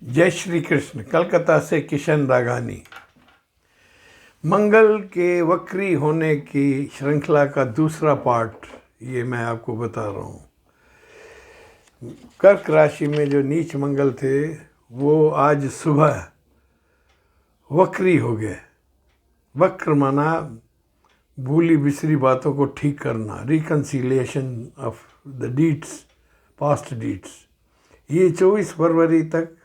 जय श्री कृष्ण। कलकत्ता से किशन रागानी। मंगल के वक्री होने की श्रृंखला का दूसरा पार्ट ये मैं आपको बता रहा हूँ। कर्क राशि में जो नीच मंगल थे वो आज सुबह वक्री हो गए। वक्र माना भूली बिसरी बातों को ठीक करना, reconciliation of the deeds, past deeds. ये 24 फरवरी तक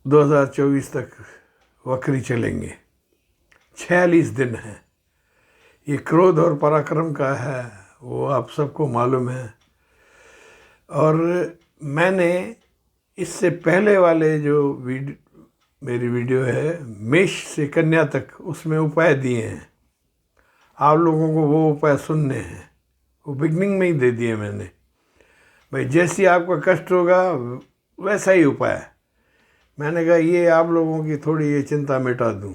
2024 तक वक्री चलेंगे। 46 दिन है। ये क्रोध और पराक्रम का है, वो आप सबको मालूम है। और मैंने इससे पहले वाले जो मेरी वीडियो है मेष से कन्या तक, उसमें उपाय दिए हैं। आप लोगों को वो उपाय सुनने हैं, वो बिगनिंग में ही दे दिए मैंने। भाई जैसी आपका कष्ट होगा वैसा ही उपाय। मैंने कहा ये आप लोगों की थोड़ी ये चिंता मिटा दूं।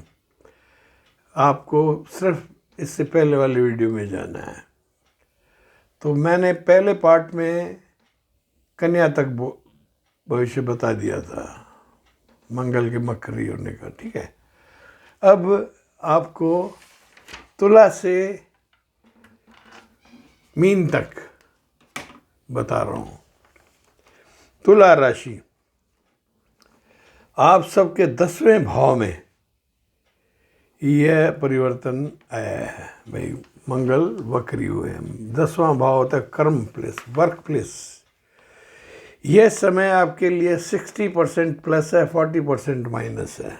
आपको सिर्फ इससे पहले वाली वीडियो में जाना है। तो मैंने पहले पार्ट में कन्या तक भविष्य बता दिया था मंगल के मकरी होने का, ठीक है। अब आपको तुला से मीन तक बता रहा हूँ। तुला राशि, आप सबके 10वें भाव में यह परिवर्तन आया है। भाई मंगल वक्री हुए हैं। 10वां भाव होता है कर्म प्लेस, वर्क प्लेस। यह समय आपके लिए 60% प्लस है, 40% माइनस है।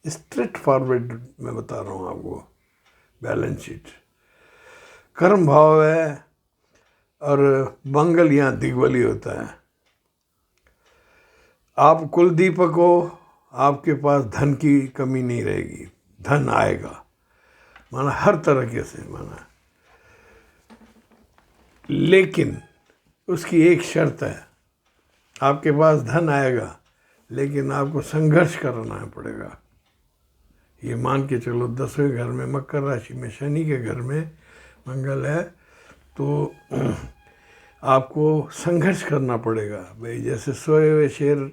स्ट्रेट फॉरवर्ड मैं बता रहा हूँ आपको बैलेंस शीट। कर्म भाव है और मंगल यहाँ दिग्बली होता है। आप कुलदीपक हो, आपके पास धन की कमी नहीं रहेगी, धन आएगा। माना हर तरीके से माना, लेकिन उसकी एक शर्त है। आपके पास धन आएगा लेकिन आपको संघर्ष करना पड़ेगा। ये मान के चलो 10वें घर में मकर राशि में शनि के घर में मंगल है, तो आपको संघर्ष करना पड़ेगा। भाई जैसे सोए हुए शेर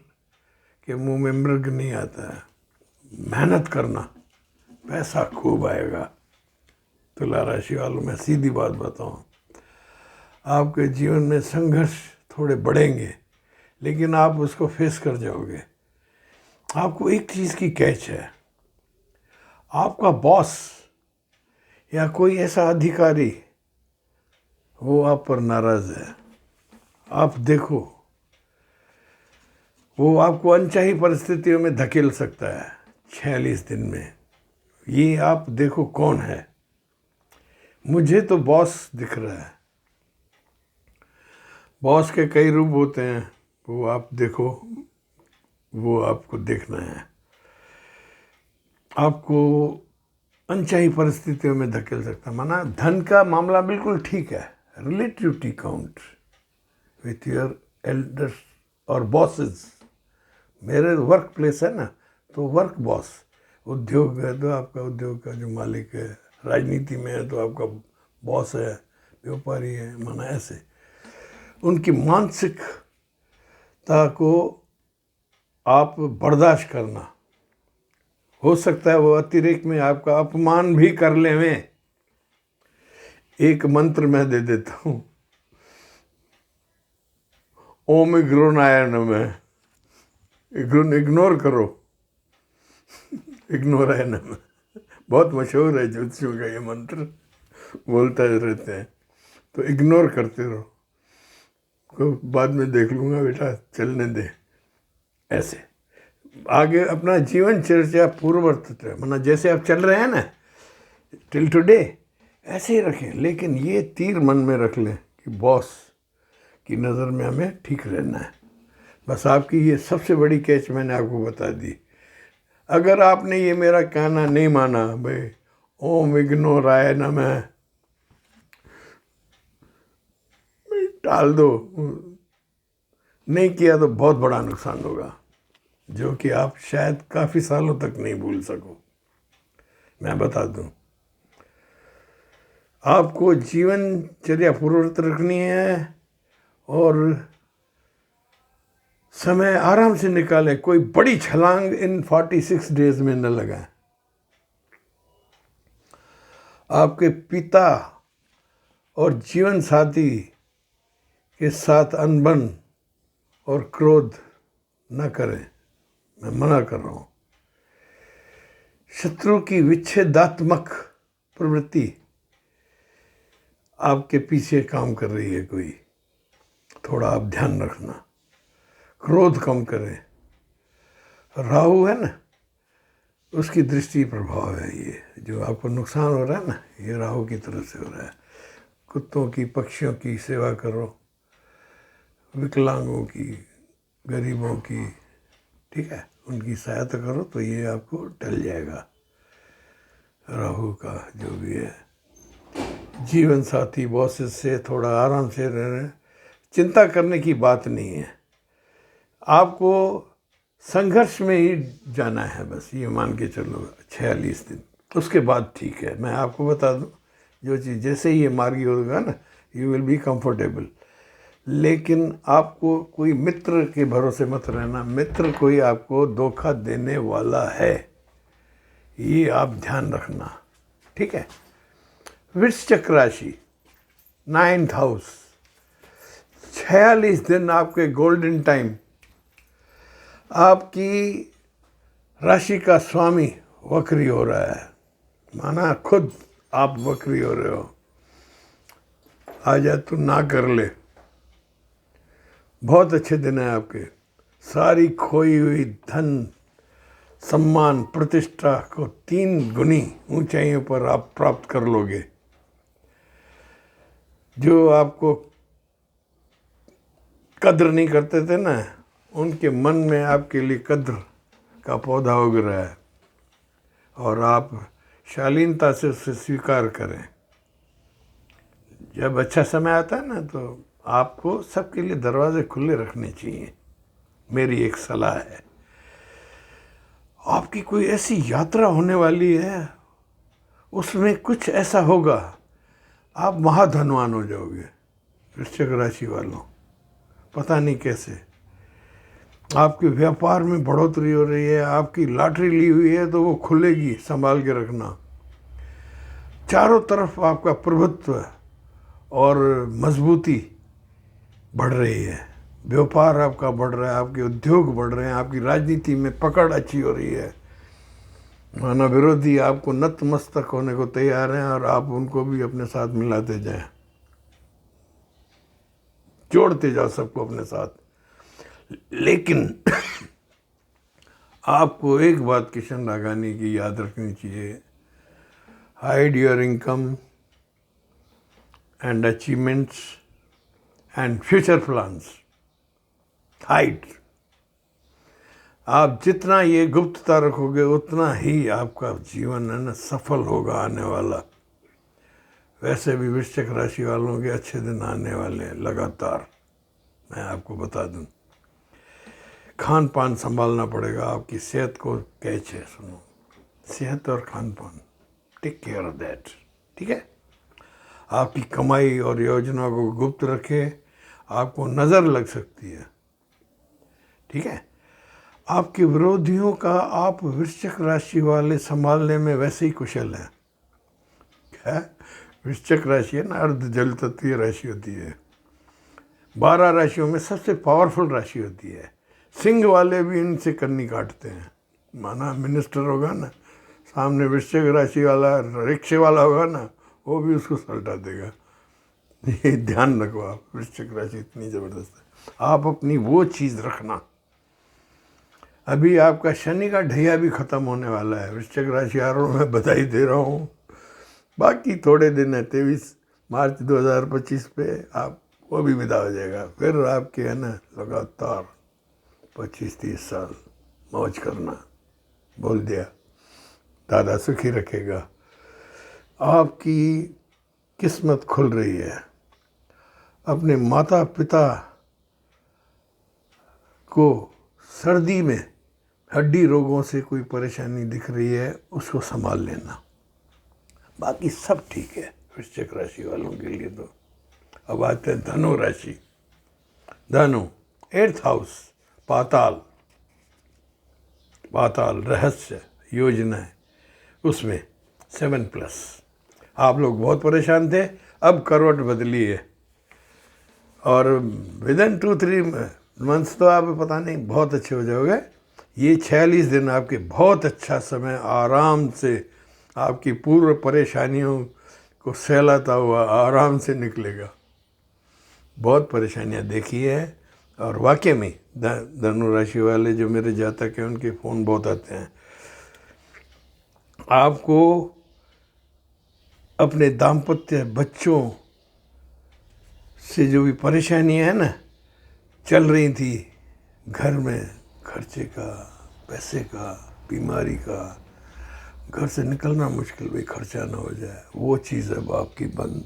के मुंह में मृग नहीं आता है। मेहनत करना, पैसा खूब आएगा। तुला राशि वालों, मैं सीधी बात बताऊं, आपके जीवन में संघर्ष थोड़े बढ़ेंगे लेकिन आप उसको फेस कर जाओगे। आपको एक चीज़ की कैच है, आपका बॉस या कोई ऐसा अधिकारी वो आप पर नाराज़ है। आप देखो, वो आपको अनचाही परिस्थितियों में धकेल सकता है 46 दिन में। ये आप देखो कौन है। मुझे तो बॉस दिख रहा है। बॉस के कई रूप होते हैं, वो आप देखो, वो आपको देखना है। आपको अनचाही परिस्थितियों में धकेल सकता है। माना धन का मामला बिल्कुल ठीक है, relativity count with your elders और बॉसेस। मेरे वर्क प्लेस है ना, तो वर्क बॉस। उद्योग है तो आपका उद्योग का जो मालिक है, राजनीति में है तो आपका बॉस है, व्यापारी है, माना ऐसे। उनकी मानसिकता को आप बर्दाश्त करना। हो सकता है वो अतिरेक में आपका अपमान भी कर लें। एक मंत्र मैं दे देता हूँ, ओम इग्रोनाय नमः। इग्नोर करो, इग्नोर है ना, बहुत मशहूर है ज्योतिषियों का ये मंत्र, बोलते रहते हैं। तो इग्नोर करते रहो, को बाद में देख लूँगा बेटा, चलने दे। ऐसे आगे अपना जीवन चर्चा पूर्ववर्त, माना जैसे आप चल रहे हैं ना टिल टुडे, ऐसे ही रखें। लेकिन ये तीर मन में रख लें कि बॉस की नज़र में हमें ठीक रहना है। बस आपकी ये सबसे बड़ी कैच मैंने आपको बता दी। अगर आपने ये मेरा कहना नहीं माना, भाई ओम इग्नोराय नमः टाल दो, नहीं किया तो बहुत बड़ा नुकसान होगा, जो कि आप शायद काफ़ी सालों तक नहीं भूल सको। मैं बता दूं, आपको जीवनचर्या पूर्ववत रखनी है और समय आराम से निकालें, कोई बड़ी छलांग इन 46 डेज में न लगाएं। आपके पिता और जीवन साथी के साथ अनबन और क्रोध न करें, मैं मना कर रहा हूँ। शत्रु की विच्छेदात्मक प्रवृत्ति आपके पीछे काम कर रही है कोई, थोड़ा आप ध्यान रखना। क्रोध कम करें। राहु है ना, उसकी दृष्टि प्रभाव है ये, जो आपको नुकसान हो रहा है ना, ये राहु की तरफ से हो रहा है। कुत्तों की, पक्षियों की सेवा करो, विकलांगों की, गरीबों की, ठीक है, उनकी सहायता करो तो ये आपको टल जाएगा राहु का जो भी है। जीवन साथी बॉसेस से थोड़ा आराम से रहना, चिंता करने की बात नहीं है। आपको संघर्ष में ही जाना है बस, ये मान के चलो 46 दिन, उसके बाद ठीक है। मैं आपको बता दूं, जो चीज़ जैसे ही ये मार्गी होगा ना, यू विल बी कंफर्टेबल। लेकिन आपको कोई मित्र के भरोसे मत रहना, मित्र कोई आपको धोखा देने वाला है, ये आप ध्यान रखना, ठीक है। वृश्चिक राशि, 9th हाउस, 46 दिन आपके गोल्डन टाइम। आपकी राशि का स्वामी वक्री हो रहा है, माना खुद आप वक्री हो रहे हो। आ जा तू ना कर ले। बहुत अच्छे दिन है आपके। सारी खोई हुई धन, सम्मान, प्रतिष्ठा को 3 गुनी ऊंचाइयों पर आप प्राप्त कर लोगे। जो आपको कद्र नहीं करते थे ना, उनके मन में आपके लिए कद्र का पौधा उग रहा है, और आप शालीनता से उसे स्वीकार करें। जब अच्छा समय आता है ना, तो आपको सबके लिए दरवाजे खुले रखने चाहिए, मेरी एक सलाह है। आपकी कोई ऐसी यात्रा होने वाली है, उसमें कुछ ऐसा होगा, आप महाधनवान हो जाओगे। वृश्चिक राशि वालों, पता नहीं कैसे आपके व्यापार में बढ़ोतरी हो रही है। आपकी लॉटरी ली हुई है तो वो खुलेगी, संभाल के रखना। चारों तरफ आपका प्रभुत्व और मजबूती बढ़ रही है। व्यापार आपका बढ़ रहा है, आपके उद्योग बढ़ रहे हैं, आपकी राजनीति में पकड़ अच्छी हो रही है। माना विरोधी आपको नतमस्तक होने को तैयार हैं, और आप उनको भी अपने साथ मिलाते जाएं, जोड़ते जाओ सबको अपने साथ। लेकिन आपको एक बात किशन रागानी की याद रखनी चाहिए, hide your income and achievements and future plans. Hide. आप जितना ये गुप्तता रखोगे, उतना ही आपका जीवन है ना सफल होगा आने वाला। वैसे भी वृश्चिक राशि वालों के अच्छे दिन आने वाले हैं लगातार, मैं आपको बता दूं। खान पान संभालना पड़ेगा, आपकी सेहत को कैच है, सुनो, सेहत और खान पान, टेक केयर ऑफ दैट, ठीक है। आपकी कमाई और योजना को गुप्त रखें, आपको नज़र लग सकती है, ठीक है। आपके विरोधियों का आप वृश्चिक राशि वाले संभालने में वैसे ही कुशल हैं। क्या वृश्चिक राशि है ना, अर्ध जल तत्वीय राशि होती है, 12 राशियों में सबसे पावरफुल राशि होती है। सिंह वाले भी इनसे कन्नी काटते हैं। माना मिनिस्टर होगा ना, सामने वृश्चिक राशि वाला रिक्शे वाला होगा ना, वो भी उसको सलटा देगा। ये ध्यान रखो आप, वृश्चिक राशि इतनी ज़बरदस्त है। आप अपनी वो चीज़ रखना। अभी आपका शनि का ढैया भी ख़त्म होने वाला है। वृश्चिक राशि वालों मैं बधाई दे रहा हूँ। बाकी थोड़े दिन है, 23 मार्च 2025 पे आप वो भी विदा हो जाएगा। फिर आपके है ना लगातार 25-30 साल मौज करना। बोल दिया, दादा सुखी रखेगा। आपकी किस्मत खुल रही है। अपने माता पिता को सर्दी में हड्डी रोगों से कोई परेशानी दिख रही है, उसको संभाल लेना। बाकी सब ठीक है वृश्चिक राशि वालों के लिए। तो अब आते हैं धनु राशि। धनु 8th हाउस, पाताल पाताल रहस्य योजना है, उसमें 7+। आप लोग बहुत परेशान थे, अब करवट बदली है और विदिन 2-3 मंथ्स तो आप पता नहीं बहुत अच्छे हो जाओगे। ये 46 दिन आपके बहुत अच्छा समय, आराम से आपकी पूर्व परेशानियों को सहलाता हुआ आराम से निकलेगा। बहुत परेशानियां देखी है और वाकई में धनु राशि वाले जो मेरे जातक हैं उनके फ़ोन बहुत आते हैं। आपको अपने दाम्पत्य बच्चों से जो भी परेशानियां हैं ना चल रही थी, घर में खर्चे का, पैसे का, बीमारी का, घर से निकलना मुश्किल, भाई खर्चा ना हो जाए, वो चीज़ अब आपकी बंद।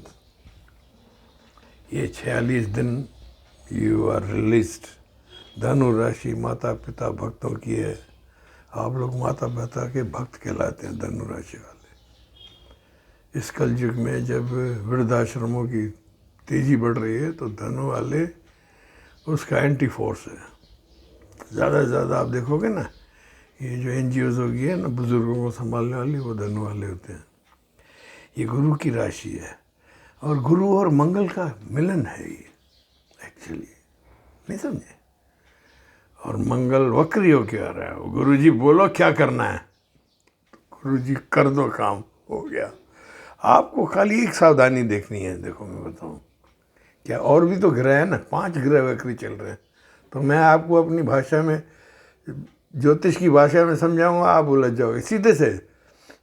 ये 46 दिन यू आर रिलीज्ड। धनु राशि माता पिता भक्तों की है। आप लोग माता पिता के भक्त कहलाते हैं, धनु राशि वाले। इस कलयुग में जब वृद्धाश्रमों की तेज़ी बढ़ रही है तो धनु वाले उसका एंटी फोर्स है। ज़्यादा से ज़्यादा आप देखोगे ना, ये जो NGOs होगी है ना बुज़ुर्गों को संभालने वाली, वो धनु वाले होते हैं। ये गुरु की राशि है और गुरु और मंगल का मिलन है ये एक्चुअली, नहीं समझे। और मंगल वक्री होके आ रहा है। गुरु जी बोलो क्या करना है, गुरु जी कर दो, काम हो गया। आपको खाली एक सावधानी देखनी है। देखो मैं बताऊं क्या, और भी तो ग्रह है ना, 5 ग्रह वक्री चल रहे हैं। तो मैं आपको अपनी भाषा में, ज्योतिष की भाषा में समझाऊंगा, आप उलझ जाओगे सीधे से।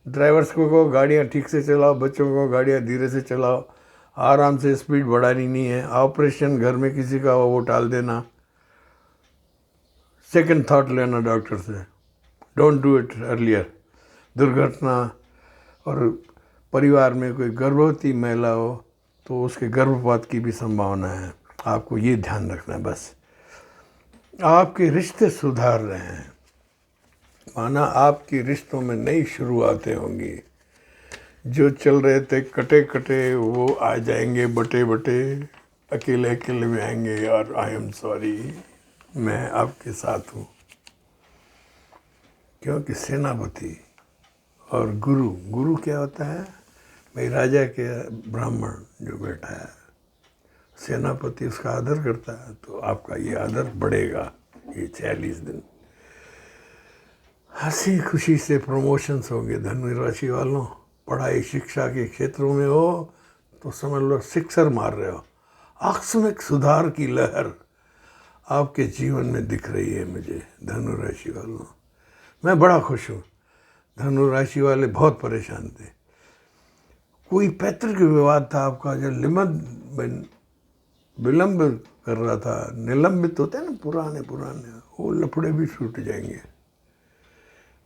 ड्राइवर्स को कहो गाड़ियाँ ठीक से चलाओ, बच्चों को गाड़ियाँ धीरे से चलाओ, आराम से, स्पीड बढ़ानी नहीं है। ऑपरेशन घर में किसी का वो टाल देना, सेकंड थॉट लेना डॉक्टर से, डोंट डू इट अर्लियर। दुर्घटना, और परिवार में कोई गर्भवती महिला हो तो उसके गर्भपात की भी संभावना है। आपको ये ध्यान रखना है बस। आपके रिश्ते सुधार रहे हैं, माना आपकी रिश्तों में नई शुरुआतें होंगी। जो चल रहे थे कटे कटे वो आ जाएंगे बटे बटे, अकेले अकेले में आएंगे। और आई एम सॉरी, मैं आपके साथ हूँ। क्योंकि सेनापति और गुरु, गुरु क्या होता है भाई, राजा के ब्राह्मण जो बैठा है, सेनापति उसका आदर करता है, तो आपका ये आदर बढ़ेगा ये 46 दिन। हंसी खुशी से प्रमोशंस होंगे धनु राशि वालों। पढ़ाई शिक्षा के क्षेत्रों में हो तो समझ लो सिक्सर मार रहे हो। आकस्मिक सुधार की लहर आपके जीवन में दिख रही है मुझे धनु राशि वालों। मैं बड़ा खुश हूँ। धनु राशि वाले बहुत परेशान थे, कोई पैतृक विवाद था आपका जो विलंब कर रहा था, निलंबित होते हैं ना पुराने, वो लफड़े भी छूट जाएंगे,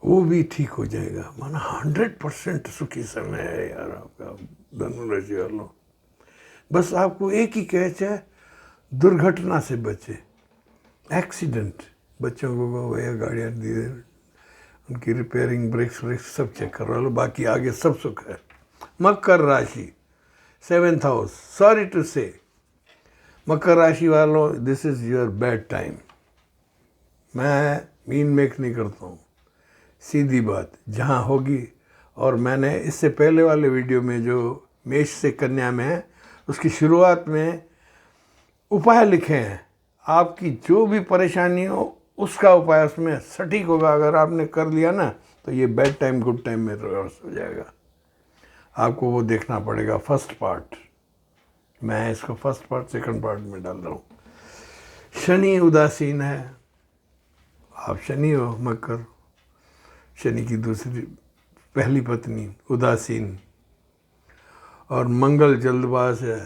वो भी ठीक हो जाएगा। माना 100% सुखी समय है यार आपका धनु राशि वालों। बस आपको एक ही कैच है, दुर्घटना से बचे। एक्सीडेंट, बच्चों को कहो भैया गाड़ियाँ दिए, उनकी रिपेयरिंग, ब्रेक्स सब चेक करवा लो, बाकी आगे सब सुख है। मकर राशि 7th हाउस, सॉरी टू से मकर राशि वालों, this is your bad time. मैं मीन मेक नहीं करता हूँ, सीधी बात जहाँ होगी। और मैंने इससे पहले वाले वीडियो में जो मेष से कन्या में है उसकी शुरुआत में उपाय लिखे हैं। आपकी जो भी परेशानी हो उसका उपाय उसमें सटीक होगा। अगर आपने कर लिया ना तो ये बैड टाइम गुड टाइम में रिवर्स हो जाएगा। आपको वो देखना पड़ेगा फर्स्ट पार्ट। मैं इसको फर्स्ट पार्ट सेकंड पार्ट में डाल रहा हूँ। शनि उदासीन है, आप शनि हो मकर, शनि की पहली पत्नी उदासीन। और मंगल जल्दबाज है,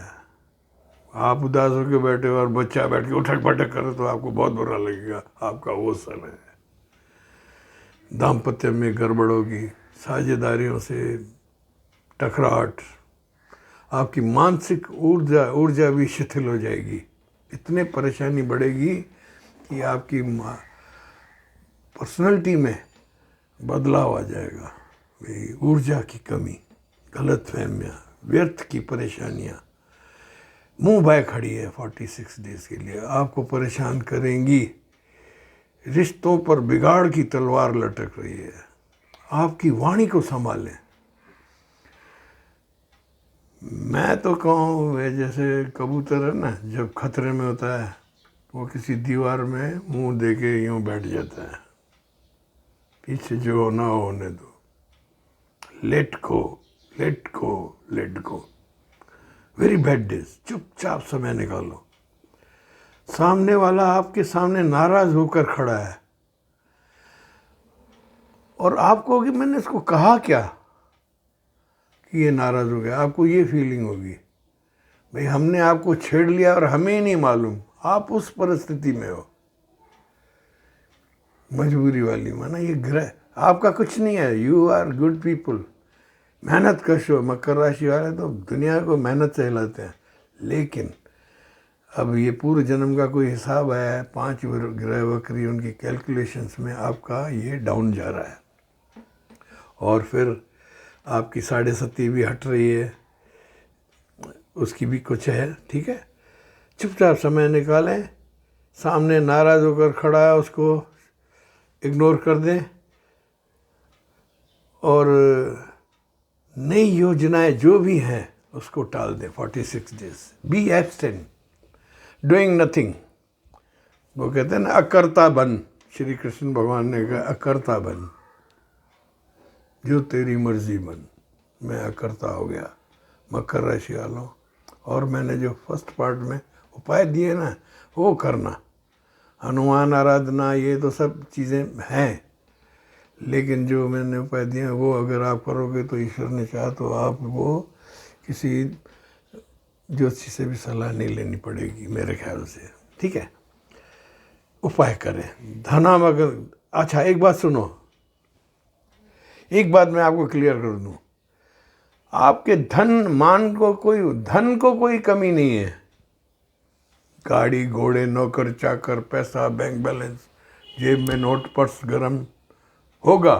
आप उदास होकर बैठे हो और बच्चा बैठ के उठक पटक करे तो आपको बहुत बुरा लगेगा। आपका वो समय है। दाम्पत्य में गड़बड़ होगी, साझेदारियों से टकराहट, आपकी मानसिक ऊर्जा भी शिथिल हो जाएगी। इतने परेशानी बढ़ेगी कि आपकी पर्सनैलिटी में बदलाव आ जाएगा। ऊर्जा की कमी, गलतफहमियाँ, व्यर्थ की परेशानियाँ मुंह बाय खड़ी है 46 डेज के लिए, आपको परेशान करेंगी। रिश्तों पर बिगाड़ की तलवार लटक रही है। आपकी वाणी को संभालें। मैं तो कहूँ वे जैसे कबूतर है ना, जब खतरे में होता है वो किसी दीवार में मुंह दे के यूँ बैठ जाता है, पीछे जो होना हो होने दो, let go, let go, let go. Very bad days, चुपचाप समय निकालो। सामने वाला आपके सामने नाराज होकर खड़ा है और आपको कि मैंने इसको कहा क्या कि ये नाराज हो गया, आपको ये फीलिंग होगी भाई हमने आपको छेड़ लिया और हमें ही नहीं मालूम। आप उस परिस्थिति में हो, मजबूरी वाली माना, ये ग्रह आपका कुछ नहीं है। यू आर गुड पीपल, मेहनत कश हो। मकर राशि वाले तो दुनिया को मेहनत से हिलाते हैं, लेकिन अब ये पूर्व जन्म का कोई हिसाब है, 5 ग्रह वक्री उनकी कैलकुलेशंस में आपका ये डाउन जा रहा है। और फिर आपकी 7.5 भी हट रही है, उसकी भी कुछ है, ठीक है। चुपचाप समय निकालें, सामने नाराज होकर खड़ा है उसको इग्नोर कर दें और नई योजनाएं जो भी हैं उसको टाल दें। 46 डेज बी एब्स्टेंट, डूइंग नथिंग। वो कहते हैं ना अकर्ता बन, श्री कृष्ण भगवान ने कहा अकर्ता बन, जो तेरी मर्जी बन। मैं अकर्ता हो गया मकर राशि वालों। और मैंने जो फर्स्ट पार्ट में उपाय दिए ना वो करना, हनुमान आराधना, ये तो सब चीज़ें हैं, लेकिन जो मैंने उपाय दिए वो अगर आप करोगे तो ईश्वर ने चाहा तो आप वो किसी ज्योतिषी से भी सलाह नहीं लेनी पड़ेगी मेरे ख्याल से, ठीक है। उपाय करें धनामगर। अच्छा एक बात सुनो, एक बात मैं आपको क्लियर कर दूं, आपके धन को कोई कमी नहीं है। गाड़ी घोड़े, नौकर चाकर, पैसा, बैंक बैलेंस, जेब में नोट, पर्स गरम होगा,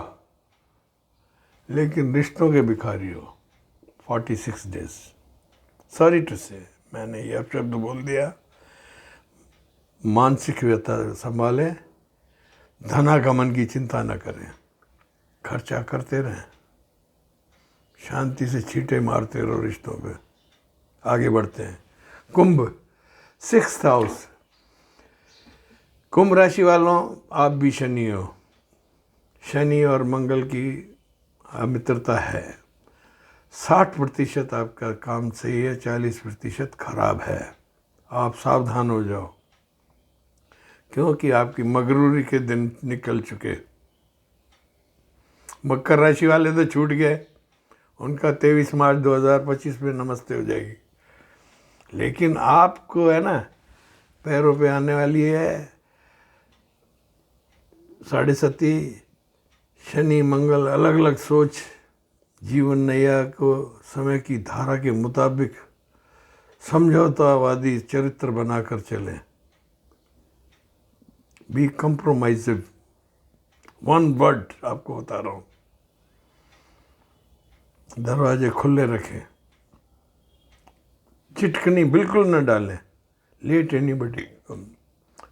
लेकिन रिश्तों के भिखारी हो। 46 डेज, सॉरी टू से मैंने ये अपशब्द बोल दिया। मानसिक व्यथा संभालें, धनागमन की चिंता न करें, खर्चा करते रहें, शांति से छींटे मारते रहो, रिश्तों पे आगे बढ़ते हैं। कुंभ 6th हाउस, कुंभ राशि वालों आप भी शनि हो। शनि और मंगल की मित्रता है। 60% आपका काम सही है, 40% खराब है। आप सावधान हो जाओ, क्योंकि आपकी मगरूरी के दिन निकल चुके। मकर राशि वाले तो छूट गए, उनका 23 मार्च 2025 में नमस्ते हो जाएगी, लेकिन आपको है ना पैरों पे आने वाली है 7.5 शनि मंगल, अलग अलग सोच, जीवन नैया को समय की धारा के मुताबिक समझौतावादी चरित्र बनाकर चलें। बी कंप्रोमाइजिव, वन वर्ड आपको बता रहा हूँ, दरवाजे खुले रखें, चिटकनी बिल्कुल न डालें, लेट एनीबडी,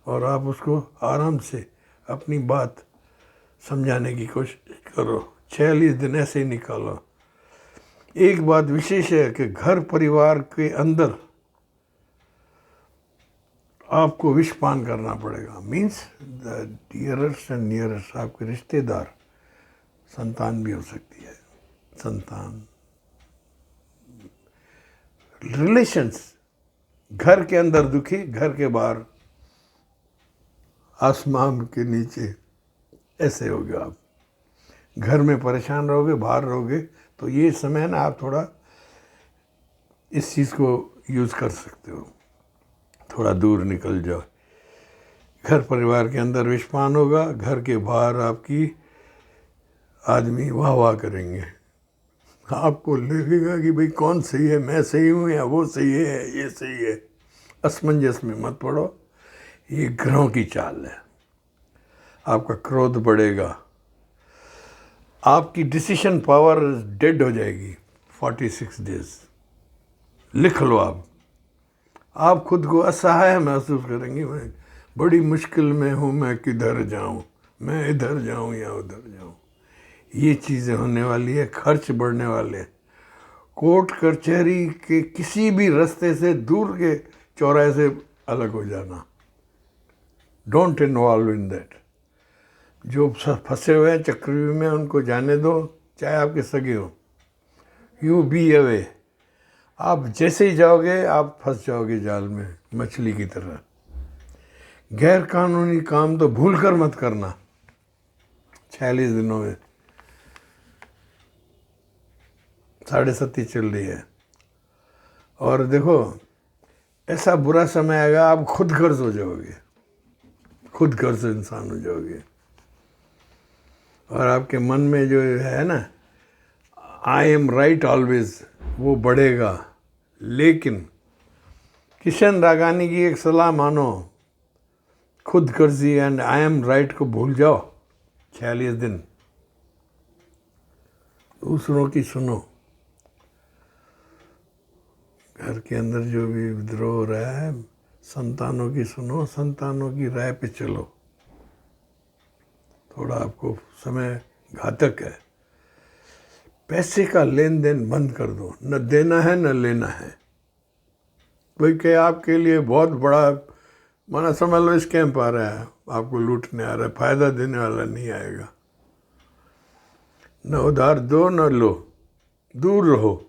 और आप उसको आराम से अपनी बात समझाने की कोशिश करो। 46 दिन ऐसे ही निकालो। एक बात विशेष है कि घर परिवार के अंदर आपको विषपान करना पड़ेगा। Means the dearest and nearest, आपके रिश्तेदार, संतान भी हो सकती है, संतान, रिलेशंस, घर के अंदर दुखी, घर के बाहर आसमान के नीचे, ऐसे हो गया। आप घर में परेशान रहोगे, बाहर रहोगे, तो ये समय ना आप थोड़ा इस चीज़ को यूज़ कर सकते हो, थोड़ा दूर निकल जाओ। घर परिवार के अंदर विषपान होगा, घर के बाहर आपकी आदमी वाह वाह करेंगे। आपको लगेगा कि भाई कौन सही है, मैं सही हूँ या वो सही है, ये सही है। असमंजस में मत पड़ो, ये ग्रहों की चाल है। आपका क्रोध बढ़ेगा, आपकी डिसीजन पावर डेड हो जाएगी। 46 डेज लिख लो। आप खुद को असहाय महसूस करेंगे, बड़ी मुश्किल में हूँ, मैं किधर जाऊँ, मैं इधर जाऊँ या उधर जाऊँ। ये चीज़ें होने वाली है, खर्च बढ़ने वाले हैं। कोर्ट कचहरी के किसी भी रास्ते से दूर के चौराहे से अलग हो जाना, डोंट इन्वॉल्व इन दैट। जो फंसे हुए हैं चक्रव्यूह में उनको जाने दो, चाहे आपके सगे हो। You be away. आप जैसे ही जाओगे आप फंस जाओगे जाल में, मछली की तरह। गैर कानूनी काम तो भूल कर मत करना 46 दिनों में। 7.5 चल रही है। और देखो, ऐसा बुरा समय आएगा आप खुद गर्ज हो जाओगे, खुद गर्ज इंसान हो जाओगे। और आपके मन में जो है ना, आई एम राइट ऑलवेज, वो बढ़ेगा। लेकिन किशन रागानी की एक सलाह मानो, खुद गर्जी एंड आई एम राइट को भूल जाओ 46 दिन। दूसरों की सुनो। घर के अंदर जो भी विद्रोह हो रहा है, संतानों की सुनो, संतानों की राय पे चलो। थोड़ा आपको समय घातक है। पैसे का लेन देन बंद कर दो, न देना है न लेना है। कोई कहे आपके लिए बहुत बड़ा, माना समझ लो स्कैम आ रहा है, आपको लूटने आ रहा है, फायदा देने वाला नहीं आएगा। न उधार दो न लो, दूर रहो।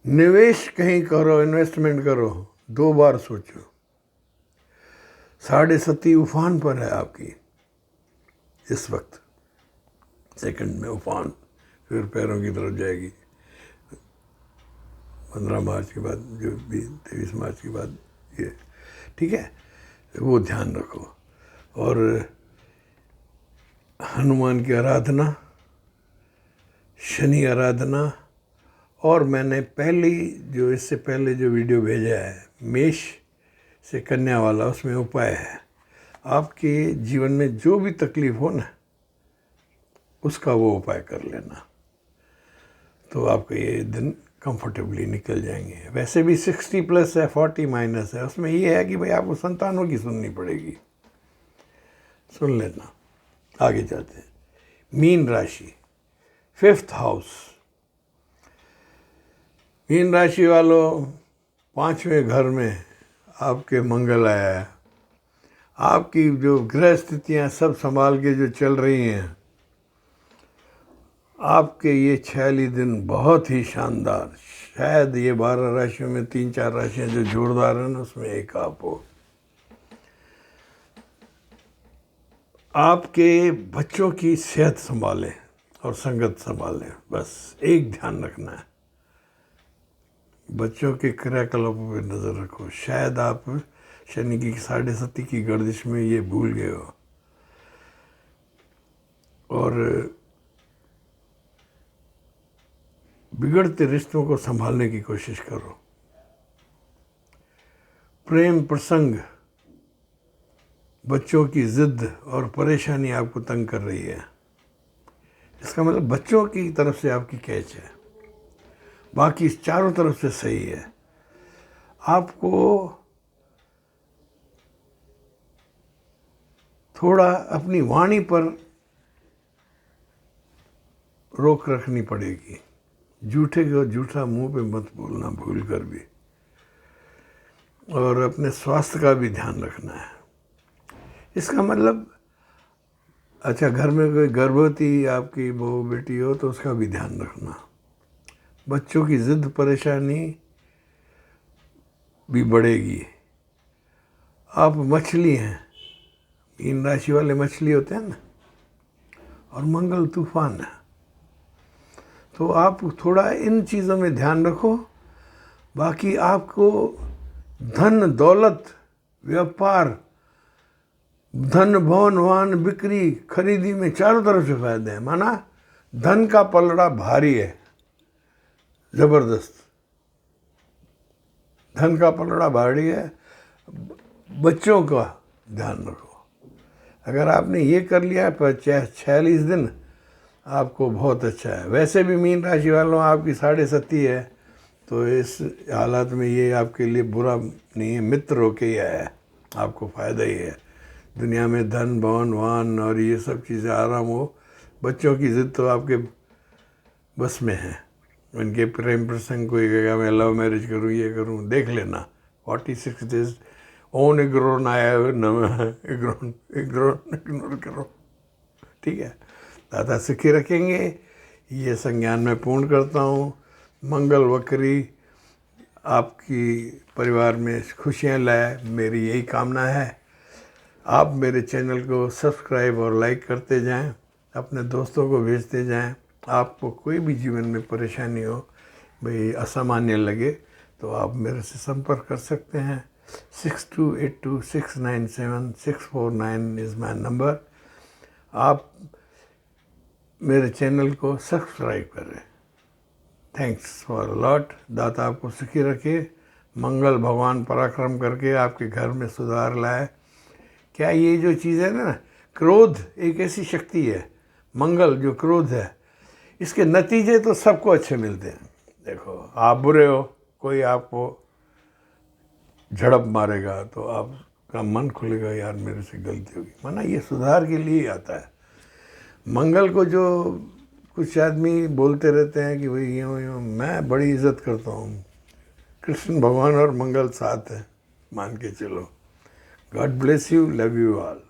निवेश कहीं करो, इन्वेस्टमेंट करो, 2 बार सोचो। 7.5 उफान पर है आपकी इस वक्त, सेकंड में उफान, फिर पैरों की तरफ जाएगी 15 मार्च के बाद, जो भी 23 मार्च के बाद ये, ठीक है, वो ध्यान रखो। और हनुमान की आराधना, शनि आराधना। और मैंने इससे पहले जो वीडियो भेजा है मेष से कन्या वाला, उसमें उपाय है। आपके जीवन में जो भी तकलीफ हो ना, उसका वो उपाय कर लेना, तो आपके ये दिन कंफर्टेबली निकल जाएंगे। वैसे भी 60+ है, 40 माइनस है, उसमें ये है कि भाई आपको संतानों की सुननी पड़ेगी, सुन लेना। आगे जाते हैं। मीन राशि, 5th हाउस। मीन राशि वालों, 5वें घर में आपके मंगल आया है। आपकी जो ग्रह स्थितियाँ सब संभाल के जो चल रही हैं, आपके ये 46 दिन बहुत ही शानदार। शायद ये 12 राशियों में 3-4 राशियाँ जो जोरदार हैं, उसमें एक आप हो। आपके बच्चों की सेहत संभालें और संगत संभालें, बस एक ध्यान रखना है। बच्चों के क्रियाकलापों पर नज़र रखो। शायद आप शनि की 7.5 की गर्दिश में ये भूल गए हो। और बिगड़ते रिश्तों को संभालने की कोशिश करो। प्रेम प्रसंग, बच्चों की जिद और परेशानी आपको तंग कर रही है। इसका मतलब बच्चों की तरफ से आपकी कैच है, बाकी चारों तरफ से सही है। आपको थोड़ा अपनी वाणी पर रोक रखनी पड़ेगी। झूठे को झूठा मुंह पे मत बोलना भूल कर भी। और अपने स्वास्थ्य का भी ध्यान रखना है। इसका मतलब, अच्छा, घर में कोई गर्भवती आपकी बहू बेटी हो तो उसका भी ध्यान रखना। बच्चों की जिद परेशानी भी बढ़ेगी। आप मछली हैं, मीन राशि वाले मछली होते हैं ना, और मंगल तूफान है, तो आप थोड़ा इन चीज़ों में ध्यान रखो। बाकी आपको धन दौलत, व्यापार, धन भवन वाहन बिक्री खरीदी में चारों तरफ से फायदे हैं। माना धन का पलड़ा भारी है, जबरदस्त धन का पलड़ा भारी है। बच्चों का ध्यान रखो। अगर आपने ये कर लिया 46 दिन, आपको बहुत अच्छा है। वैसे भी मीन राशि वालों, आपकी 7.5 है, तो इस हालात में ये आपके लिए बुरा नहीं है, मित्र होके ही आया है आपको फ़ायदा ही है। दुनिया में धन भवन वाहन और ये सब चीज़ें आराम हो, बच्चों की ज़िद तो आपके बस में है। उनके प्रेम प्रसंग कोई कहेगा मैं लव मैरिज करूँ, ये करूँ, देख लेना 46 डेज ओन एग्रोन आया है, एग्रोन इग्नोर करो, ठीक है। दादा सुखी रखेंगे, ये संज्ञान मैं पूर्ण करता हूँ। मंगल वक्री आपकी परिवार में खुशियाँ लाए, मेरी यही कामना है। आप मेरे चैनल को सब्सक्राइब और लाइक करते जाएं, अपने दोस्तों को भेजते जाएं। आपको कोई भी जीवन में परेशानी हो, भाई असामान्य लगे, तो आप मेरे से संपर्क कर सकते हैं। 6282697649 इज़ माई नंबर। आप मेरे चैनल को सब्सक्राइब करें। Thanks for lot. दाता आपको सुखी रखे, मंगल भगवान पराक्रम करके आपके घर में सुधार लाए। क्या ये जो चीज़ है ना, क्रोध एक ऐसी शक्ति है, मंगल जो क्रोध है, इसके नतीजे तो सबको अच्छे मिलते हैं। देखो आप बुरे हो, कोई आपको झड़प मारेगा तो आपका मन खुलेगा, यार मेरे से गलती होगी, माना ये सुधार के लिए ही आता है। मंगल को जो कुछ आदमी बोलते रहते हैं कि भाई यूँ यूँ, मैं बड़ी इज्जत करता हूँ। कृष्ण भगवान और मंगल साथ है, मान के चलो। God bless you, love you all.